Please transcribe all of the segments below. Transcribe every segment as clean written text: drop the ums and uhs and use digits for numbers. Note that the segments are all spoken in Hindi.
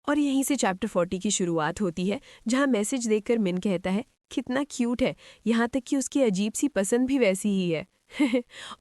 और यहीं से चैप्टर 40 की शुरुआत होती है, जहां मैसेज देखकर मिन कहता है कितना क्यूट है, यहाँ तक कि उसकी अजीब सी पसंद भी वैसी ही है।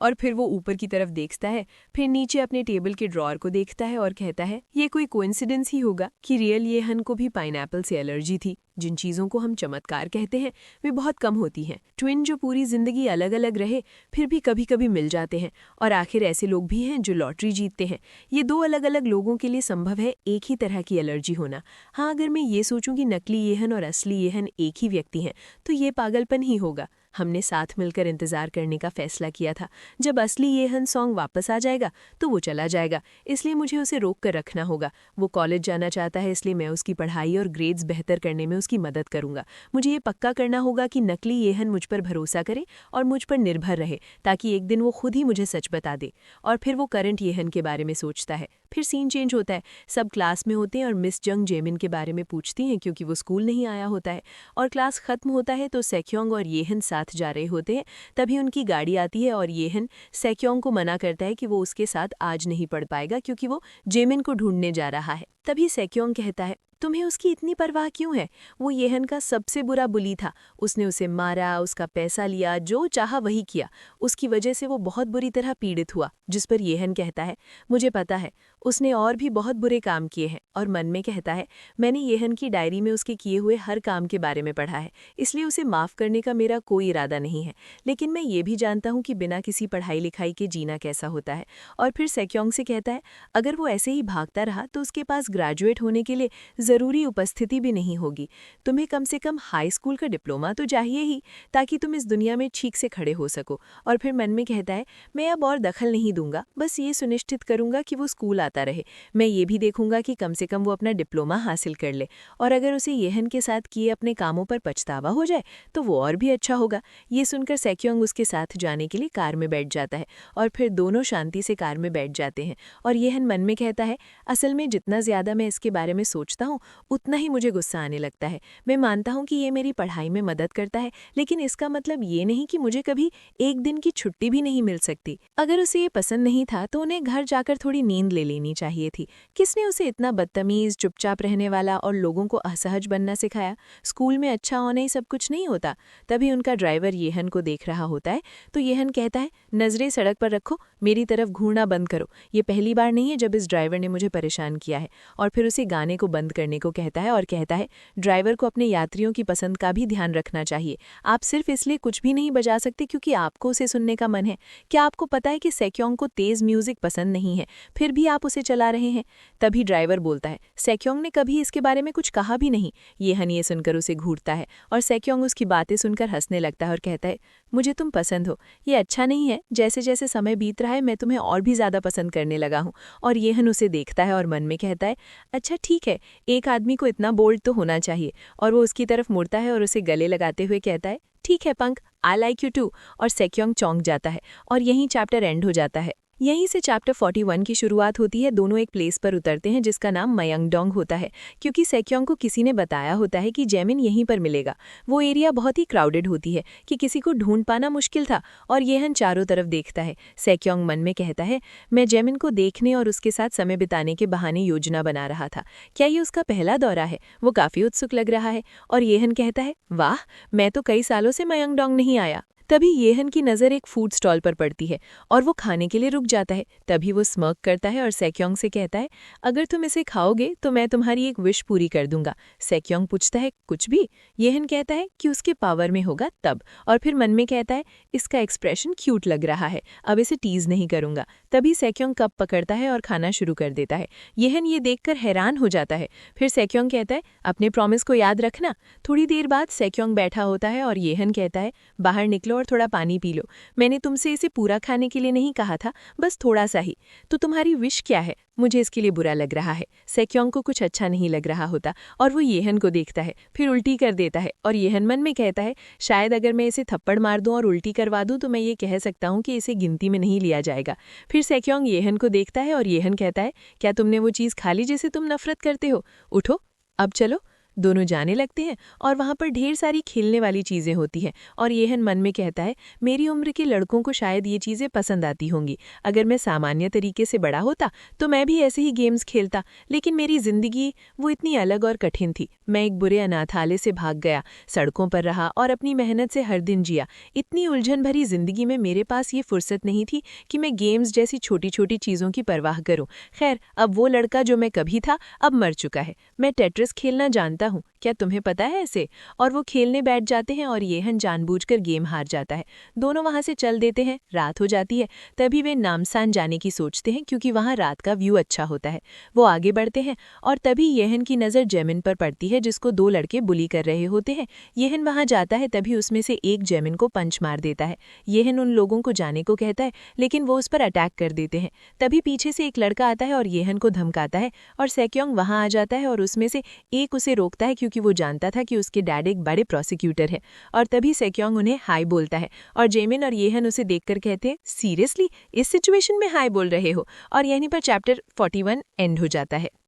और फिर वो ऊपर की तरफ देखता है, फिर नीचे अपने टेबल के ड्रॉअर को देखता है और कहता है ये कोई कोइंसिडेंस ही होगा कि रियल येहन को भी पाइनएप्पल से एलर्जी थी। जिन चीज़ों को हम चमत्कार कहते हैं वे बहुत कम होती हैं। ट्विन जो पूरी जिंदगी अलग अलग रहे फिर भी कभी कभी मिल जाते हैं, और आखिर ऐसे लोग भी हैं जो लॉटरी जीतते हैं। ये दो अलग अलग लोगों के लिए संभव है एक ही तरह की एलर्जी होना। हाँ, अगर मैं ये सोचूं कि नकली येहन और असली येहन एक ही व्यक्ति हैं तो ये पागलपन ही होगा। हमने साथ मिलकर इंतजार करने का फैसला किया था। जब असली येहन सॉन्ग वापस आ जाएगा तो वो चला जाएगा, इसलिए मुझे उसे रोक कर रखना होगा। वो कॉलेज जाना चाहता है, इसलिए मैं उसकी पढ़ाई और ग्रेड्स बेहतर करने में उसकी मदद करूंगा। मुझे ये पक्का करना होगा कि नकली येहन मुझ पर भरोसा करे और मुझ पर निर्भर रहे, ताकि एक दिन वो खुद ही मुझे सच बता दे। और फिर वो करंट येहन के बारे में सोचता है। फिर सीन चेंज होता है, सब क्लास में होते हैं और मिस जंग जेमिन के बारे में पूछती हैं क्योंकि वो स्कूल नहीं आया होता है। और क्लास खत्म होता है तो सेक्योंग और येहन साथ जा रहे होते हैं। तभी उनकी गाड़ी आती है और येहन सेक्योंग को मना करता है कि वो उसके साथ आज नहीं पढ़ पाएगा क्योंकि वो जेमिन को ढूंढने जा रहा है। तभी सेक्योंग कहता है तुम्हें उसकी इतनी परवाह क्यों है? वो येहन का सबसे बुरा बुली था। उसने उसे मारा, उसका पैसा लिया, जो चाहा वही किया। उसकी वजह से वो बहुत बुरी तरह पीड़ित हुआ। जिस पर येहन कहता है मुझे पता है, उसने और भी बहुत बुरे काम किए हैं। और मन में कहता है मैंने येहन की डायरी में उसके किए हुए हर काम के बारे में पढ़ा है, इसलिए उसे माफ़ करने का मेरा कोई इरादा नहीं है। लेकिन मैं ये भी जानता हूँ कि बिना किसी पढ़ाई लिखाई के जीना कैसा होता है। और फिर सेक्योंग से कहता है अगर वो ऐसे ही भागता रहा तो उसके पास ग्रेजुएट होने के लिए ज़रूरी उपस्थिति भी नहीं होगी। तुम्हें कम से कम हाई स्कूल का डिप्लोमा तो चाहिए ही, ताकि तुम इस दुनिया में ठीक से खड़े हो सको। और फिर मन में कहता है मैं अब और दखल नहीं दूंगा, बस ये सुनिश्चित करूंगा कि वो स्कूल आता रहे। मैं ये भी देखूंगा कि कम से कम वो अपना डिप्लोमा हासिल कर ले, और अगर उसे येहन के साथ किए अपने कामों पर पछतावा हो जाए तो वो और भी अच्छा होगा। ये सुनकर सेक्योंग उसके साथ जाने के लिए कार में बैठ जाता है, और फिर दोनों शांति से कार में बैठ जाते हैं। और येहन मन में कहता है असल में जितना ज़्यादा मैं इसके बारे में सोचता हूँ उतना ही मुझे गुस्सा आने लगता है। मैं मानता हूँ कि ये मेरी पढ़ाई में मदद करता है, लेकिन इसका मतलब ये नहीं कि मुझे कभी एक दिन की छुट्टी भी नहीं मिल सकती। अगर उसे ये पसंद नहीं था तो उन्हें घर जाकर थोड़ी नींद ले लेनी चाहिए थी। किसने उसे इतना बदतमीज, चुपचाप रहने वाला और लोगों को असहज बनना सिखाया? स्कूल में अच्छा होना ही सब कुछ नहीं होता। तभी उनका ड्राइवर येहन को देख रहा होता है तो येहन कहता है नजरें सड़क पर रखो, मेरी तरफ घूरना बंद करो। ये पहली बार नहीं है जब इस ड्राइवर ने मुझे परेशान किया है। और फिर उसे गाने को बंद करने को कहता है और कहता है ड्राइवर को अपने यात्रियों की पसंद का भी ध्यान रखना चाहिए। आप सिर्फ इसलिए कुछ भी नहीं बजा सकते क्योंकि आपको उसे सुनने का मन है। क्या आपको पता है कि सेक्योंग को तेज म्यूजिक पसंद नहीं है, फिर भी आप उसे चला रहे हैं? तभी ड्राइवर बोलता है सेक्योंग ने कभी इसके बारे में कुछ कहा भी नहीं। येहन ये सुनकर उसे घूरता है और सेक्योंग उसकी बातें सुनकर हंसने लगता है और कहता है मुझे तुम पसंद हो। ये अच्छा नहीं है, जैसे जैसे समय बीत रहा है मैं तुम्हें और भी ज्यादा पसंद करने लगा हूँ। और येहन उसे देखता है और मन में कहता है अच्छा ठीक है, एक आदमी को इतना बोल्ड तो होना चाहिए। और वो उसकी तरफ मुड़ता है और उसे गले लगाते हुए कहता है ठीक है पंख, आई लाइक यू टू। और सेक्योंग चौंक जाता है और यहीं चैप्टर एंड हो जाता है। यहीं से चैप्टर 41 की शुरुआत होती है। दोनों एक प्लेस पर उतरते हैं जिसका नाम मयंगडोंग होता है, क्योंकि सेक्योंग को किसी ने बताया होता है कि जेमिन यहीं पर मिलेगा। वो एरिया बहुत ही क्राउडेड होती है कि किसी को ढूंढ पाना मुश्किल था। और येहन चारों तरफ देखता है। सेक्योंग मन में कहता है मैं जेमिन को देखने और उसके साथ समय बिताने के बहाने योजना बना रहा था। क्या ये उसका पहला दौरा है? वो काफी उत्सुक लग रहा है। और येहन कहता है वाह, मैं तो कई सालों से मयंगडोंग नहीं आया। तभी येहन की नज़र एक फूड स्टॉल पर पड़ती है और वो खाने के लिए रुक जाता है। तभी वो स्मर्क करता है और सेक्योंग से कहता है अगर तुम इसे खाओगे तो मैं तुम्हारी एक विश पूरी कर दूंगा। सेक्योंग पूछता है कुछ भी? येहन कहता है कि उसके पावर में होगा तब। और फिर मन में कहता है इसका एक्सप्रेशन क्यूट लग रहा है, अब इसे टीज नहीं करूंगा। तभी सेक्योंग कप पकड़ता है और खाना शुरू कर देता है। येहन ये देखकर हैरान हो जाता है। फिर सेक्योंग कहता है अपने प्रॉमिस को याद रखना। थोड़ी देर बाद सेक्योंग बैठा होता है और येहन कहता है बाहर निकलो और थोड़ा पानी पी लो। मैंने तुमसे इसे पूरा खाने के लिए नहीं कहा था, बस थोड़ा सा ही। तो तुम्हारी विश क्या है? मुझे इसके लिए बुरा लग रहा है। सेक्योंग को कुछ अच्छा नहीं लग रहा होता और वो येहन को देखता है, फिर उल्टी कर देता है। और येहन मन में कहता है शायद अगर मैं इसे थप्पड़ मार दूं और उल्टी करवा दूं तो मैं ये कह सकता हूं कि इसे गिनती में नहीं लिया जाएगा। फिर सेक्योंग येहन को देखता है और येहन कहता है क्या तुमने वो चीज़ खा ली जिसे तुम नफरत करते हो? उठो अब चलो। दोनों जाने लगते हैं और वहाँ पर ढेर सारी खेलने वाली चीज़ें होती हैं और येहन मन में कहता है मेरी उम्र के लड़कों को शायद ये चीज़ें पसंद आती होंगी। अगर मैं सामान्य तरीके से बड़ा होता तो मैं भी ऐसे ही गेम्स खेलता, लेकिन मेरी जिंदगी वो इतनी अलग और कठिन थी। मैं एक बुरे अनाथालय से भाग गया, सड़कों पर रहा और अपनी मेहनत से हर दिन जिया। इतनी उलझन भरी जिंदगी में मेरे पास ये फुर्सत नहीं थी कि मैं गेम्स जैसी छोटी छोटी चीज़ों की परवाह करूं। खैर, अब वो लड़का जो मैं कभी था अब मर चुका है। मैं टेट्रिस खेलना जानता हूँ, क्या तुम्हें पता है ऐसे? और वो खेलने बैठ जाते हैं और येहन जानबूझकर गेम हार जाता है। दोनों वहाँ से चल देते हैं। रात हो जाती है। तभी वे नामसान जाने की सोचते हैं क्योंकि वहाँ रात का व्यू अच्छा होता है। वो आगे बढ़ते हैं और तभी येहन की नज़र जेमिन पर पड़ती है जिसको दो लड़के बुली कर रहे होते हैं। येहन वहाँ जाता है, तभी उसमें से एक जेमिन को पंच मार देता है। येहन उन लोगों को जाने को कहता है लेकिन वो उस पर अटैक कर देते हैं। तभी पीछे से एक लड़का आता है और येहन को धमकाता है और सेक्योंग वहाँ आ जाता है और उसमें से एक उसे रोकता है क्योंकि वो जानता था कि उसके डैड एक बड़े प्रोसिक्यूटर है। और तभी सेक्योंग उन्हें हाय बोलता है और जेमिन और येहन उसे देखकर कहते हैं सीरियसली इस सिचुएशन में हाय बोल रहे हो। और यहीं पर चैप्टर 41 एंड हो जाता है।